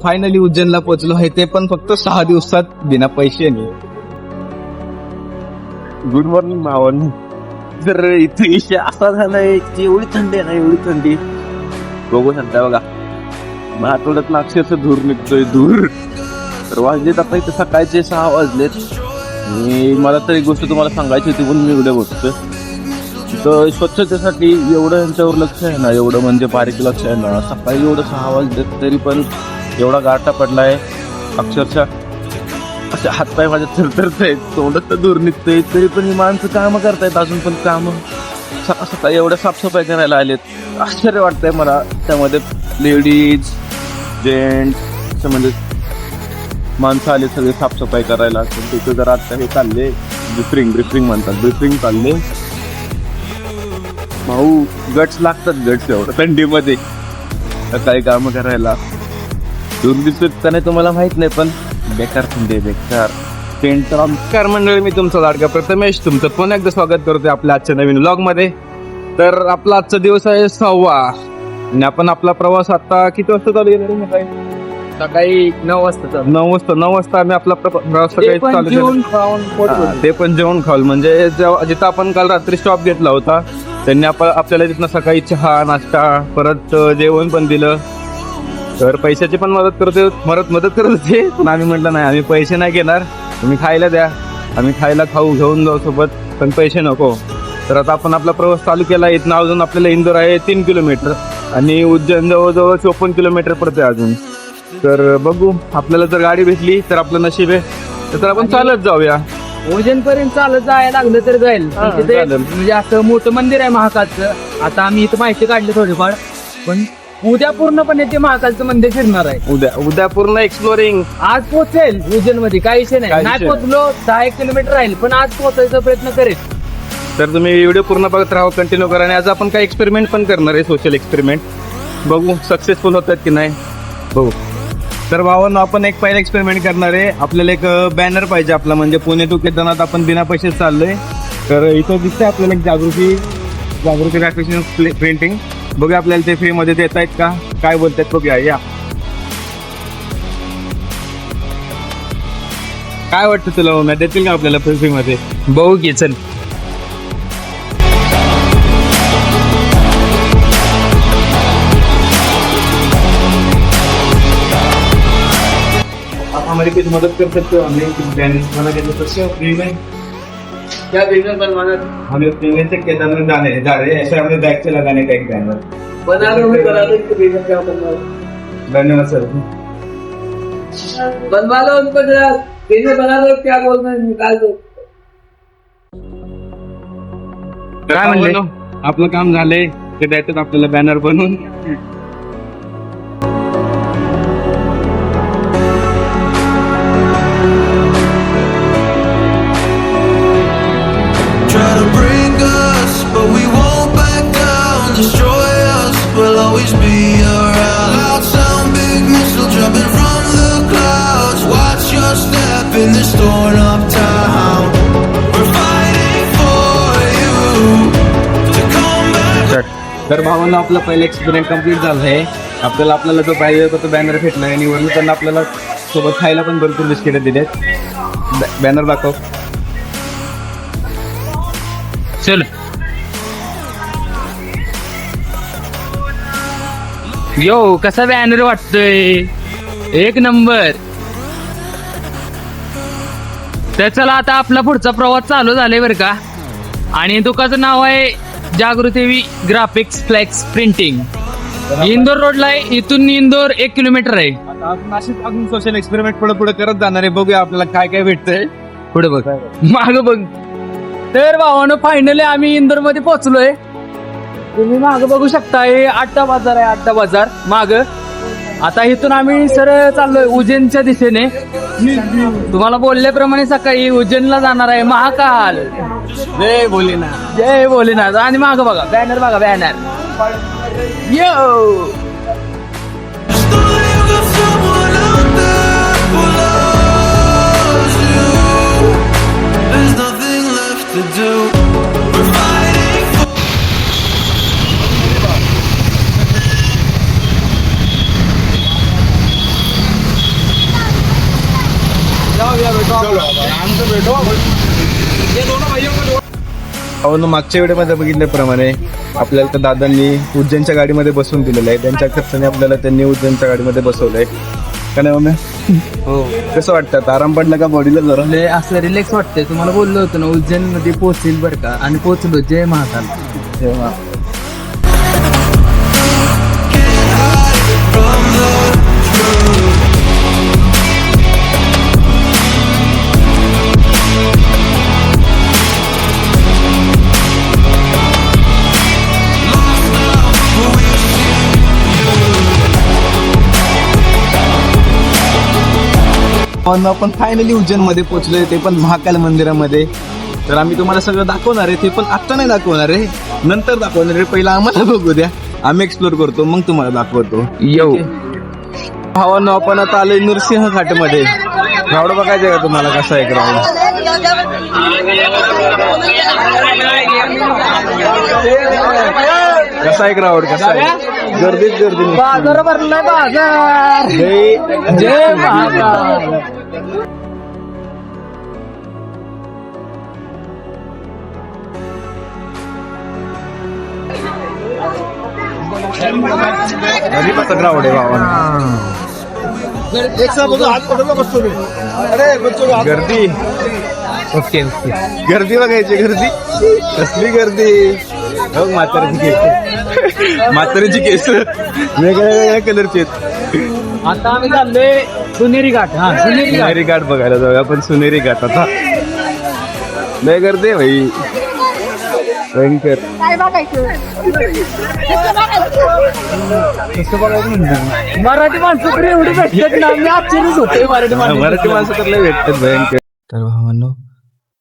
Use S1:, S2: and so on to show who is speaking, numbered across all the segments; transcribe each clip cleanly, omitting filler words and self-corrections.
S1: Finally उज्जैनला पोहोचलो आहे, ते पण फक्त 6 दिवसात बिना पैशाने.
S2: गुड मॉर्निंग भावन. तर इथे विषय असा झालाय की एवढी थंडी आहे ना, एवढी थंडी बघू शकता बघा. मग आठवड्यात अक्षरशः धूर निघतोय, धूर. तर वाजलेत आता इथे सकाळचे 6 वाजलेत. आणि मला तर एक गोष्ट तुम्हाला सांगायची होती, पण मी उद्या बघतोय. तर स्वच्छतेसाठी एवढं यांच्यावर लक्ष आहे ना, एवढं म्हणजे बारीक लक्ष आहे ना. सकाळी एवढं 6 वाजलेत तरी पण एवढा गारठा पडलाय अक्षरशः. असे हातपाय माझ्या थरथरत आहेत, तोंडात तर दूर निघतंय, तरी पण ही माणसं कामं करतायत, अजून पण कामं. सकाळ सकाळी एवढ्या साफसफाई करायला आलेत. आश्चर्य वाटतंय मला. त्यामध्ये लेडीज, जेंट्स, म्हणजे माणसं आले सगळे साफसफाई करायला. तिथे जर आता हे चालले ब्रिफिंग म्हणतात, ब्रिफिंग चालले. भाऊ गट्स लागतात, गट्स एवढं थंडीमध्ये सकाळी कामं करायला. दूर दिसत का नाही तुम्हाला माहित नाही, पण बेकार थंडी, बेकार. नमस्कार मंडळी, मी तुमचा लाडका प्रथमेश तुमचं पुन्हा एकदा स्वागत करतोय आपल्या आजच्या नवीन व्लॉग मध्ये. तर आपला आजचा दिवस आहे 6वा आणि आपण आपला प्रवास आता किती वाजता चालू केला?
S3: सकाळी 9 वाजता.
S1: 9 वाजता आम्ही आपला प्रवास सकाळी चालू केला. ते पण जेवण खाल, म्हणजे जिथं आपण काल रात्री स्टॉप घेतला होता त्यांनी आपल्याला तिथनं सकाळी चहा, नाश्ता, परत जेवण पण दिलं. तर पैशाची पण मदत करत होते, पण आम्ही म्हटलं नाही, आम्ही पैसे नाही घेणार, तुम्ही खायला द्या, आम्ही खायला खाऊ घेऊन जाऊ सोबत, पण पैसे नको. तर आता आपण आपला प्रवास चालू केला. इथनं अजून आपल्याला इंदोर आहे 3 किलोमीटर आणि उज्जैन जवळजवळ 54 किलोमीटर पडते अजून. तर बघू, आपल्याला जर गाडी भेटली तर आपलं नशीब आहे, तर आपण चालत जाऊया.
S3: उज्जैन पर्यंत चालत जायला लागलं तर जाईल. तिथे
S1: चालेल.
S3: म्हणजे असं मोठं मंदिर आहे महाकालचं. आता आम्ही इथं माहिती काढली थोडीफार, पण उद्या पूर्णपणे ते महाकालचं मंदिर फिरणार आहे.
S1: उद्या पूर्ण एक्सप्लोरिंग.
S3: आज पोहोचेल उज्जैन मध्ये, काही विषय नाही पोहोचलो 10 किलोमीटर राहील, पण आज पोहोचायचा प्रयत्न करेल.
S1: तर तुम्ही व्हिडिओ पूर्ण बघत राहा, कंटिन्यू करा. आणि आज आपण काही एक्सपेरिमेंट पण करणार आहे, सोशल एक्सपेरिमेंट. बघू सक्सेसफुल होतात की नाही, बघू. तर भावांनो, आपण एक पहिला एक्सपेरिमेंट करणार आहे. आपल्याला एक बॅनर पाहिजे आपला, म्हणजे पुणे टू केदारनाथ आपण बिना पैसे चाललोय. तर इथं दिसतंय आपल्याला एक जागृती ग्राफिक्स प्रिंटिंग. बघूया आपल्याला ते फ्री मध्ये देत आहेत का, काय बोलतात बघूया. या, काय वाटतं तुला, देतील का आपल्याला फ्री मध्ये?
S3: बघू की, चल.
S1: हमारी कुछ मदद कर सकते हो? हमें बैनर बना के दे सकते हो फ्री में?
S3: क्या बैनर बनवाना?
S1: हमें फ्री में से केदारनाथ जा रहे हैं, ऐसे हमें बैग से लगाने का एक बैनर
S3: बना लो इसको. बैनर क्या बनवा?
S1: धन्यवाद सर.
S3: बनवा लो उनको जरा, बैनर बना लो. क्या बोल रहे हैं, निकाल दो.
S1: काय म्हणले? आपलं काम झालंय, ते द्यायचं आपल्याला बॅनर बनवून.
S4: Try to bring us, but we won't back down. Destroy us, we'll always be around. Loud sound, big missile jumping from the clouds. Watch your step in this torn up town. We're fighting for you to come back.
S1: तर भावांना आपलं पहिलं experiment complete झालं आहे. आपल्याला जो पाहिजे होता तो बॅनर भेटला आणि वरून त्यांना आपल्याला सोबत खायला पण भरपूर बिस्किट दिले. बॅनर दाखव.
S3: चल. यो, कसा बॅनर वाटतोय, एक नंबर. तर चला, आता आपला पुढचा प्रवास चालू झालाय बरं का. आणि दुकानाचं नाव आहे जागृती ग्राफिक्स फ्लेक्स प्रिंटिंग. इंदोर रोडला आहे. इथून इंदोर 1 किलोमीटर आहे.
S1: अजून सोशल एक्सपेरिमेंट पुढे करत जाणार आहे. बघूया आपल्याला काय काय भेटतंय.
S3: पुढे बघ, माग बघ. तर भावानं फायनली आम्ही इंदोर मध्ये पोहोचलोय. तुम्ही माग बघू शकता, हे अड्डा बाजार आहे, अड्डा बाजार माग. आता इथून आम्ही सरळ चाललोय उज्जैनच्या दिशेने. तुम्हाला बोलल्याप्रमाणे सकाळी उज्जैनला जाणार आहे महाकाल.
S1: जय भोलेनाथ,
S3: जय भोलेनाथ. आणि माग बघा बॅनर, बघा banner. Yo,
S4: Just know you got someone out there who loves you. There's nothing left to do. We're fighting for.
S1: अहो मागच्या व्हिडिओमध्ये बघितल्याप्रमाणे आपल्याला त्या दादांनी उज्जैनच्या गाडीमध्ये बसवून दिलेलं आहे. त्यांच्या खर्चाने आपल्याला त्यांनी उज्जैनच्या गाडीमध्ये बसवलंय का नाही मम्मी?
S3: हो
S1: कसं वाटतं आता? आराम पडला का बॉडीला जरा?
S3: असं रिलॅक्स वाटतंय. तुम्हाला बोललो होतो ना उज्जैन मध्ये पोहोचेल बरं का, आणि पोहोचलो. जय महाकाल.
S1: तेव्हा आपण फायनली उज्जैन मध्ये पोहोचलोय, ते पण महाकाल मंदिरामध्ये. तर आम्ही तुम्हाला सगळं दाखवणार आहे, ते पण आत्ता नाही दाखवणार आहे, नंतर दाखवणार आहे. पहिला आम्हाला बघू द्या, आम्ही एक्सप्लोर करतो, मग तुम्हाला दाखवतो.
S3: येऊ
S1: भावांनो, आपण आता आलोय नृसिंह घाटमध्ये. ग्राउंड बघायचं का तुम्हाला कसं आहे ग्राउंड? कसा आहे ग्राउंड? कसा आहे? गर्दीच गर्दी.
S3: बाजार भरलाय बाजार. जय महाकाल.
S1: नदीपासून ग्राउंड आहे भावांनो. गर्दी.
S3: Okay okay.
S1: गर्दी बघायची, गर्दी कसली गर्दी. हो म्हातारीची केस, म्हातारीची केस वेगळ्या वेगळ्या कलरचे आहेत.
S3: आता आम्ही चाललोय सुनेरी घाट. हा सुनेरी घाट.
S1: सुनेरी घाट बघायला जाऊया आपण. सुनेरी घाट आता लय गर्दी आहे भाई, भयंकर.
S3: मराठी माणसं तर एवढी भेटतात ना, मी आश्चर्यच होतोय.
S1: मराठी माणसं तर लय भेटतात भयंकर. तर भावांनो,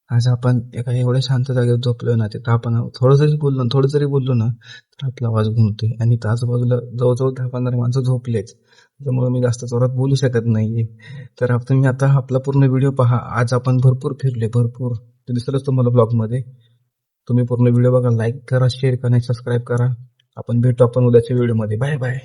S1: आज आपण एका एवढ्या शांत जागेवर झोपलोय ना, तिथं आपण थोडं जरी बोललो ना तर आपला आवाज घुमतोय. आणि त्या आजूबाजूला जवळजवळ 10-15 माणसं झोपलेच, त्यामुळे मी जास्त जोरात बोलू शकत नाहीये. तर तुम्ही आता आपला पूर्ण व्हिडिओ पहा. आज आपण भरपूर फिरले, भरपूर. ते दिसलंच तुम्हाला ब्लॉग मध्ये. तुम्ही पूर्ण व्हिडिओ बघा, लाईक करा, शेअर करा, सबस्क्राईब करा. आपण भेटू आपण उद्याच्या व्हिडिओ मध्ये. Bye bye.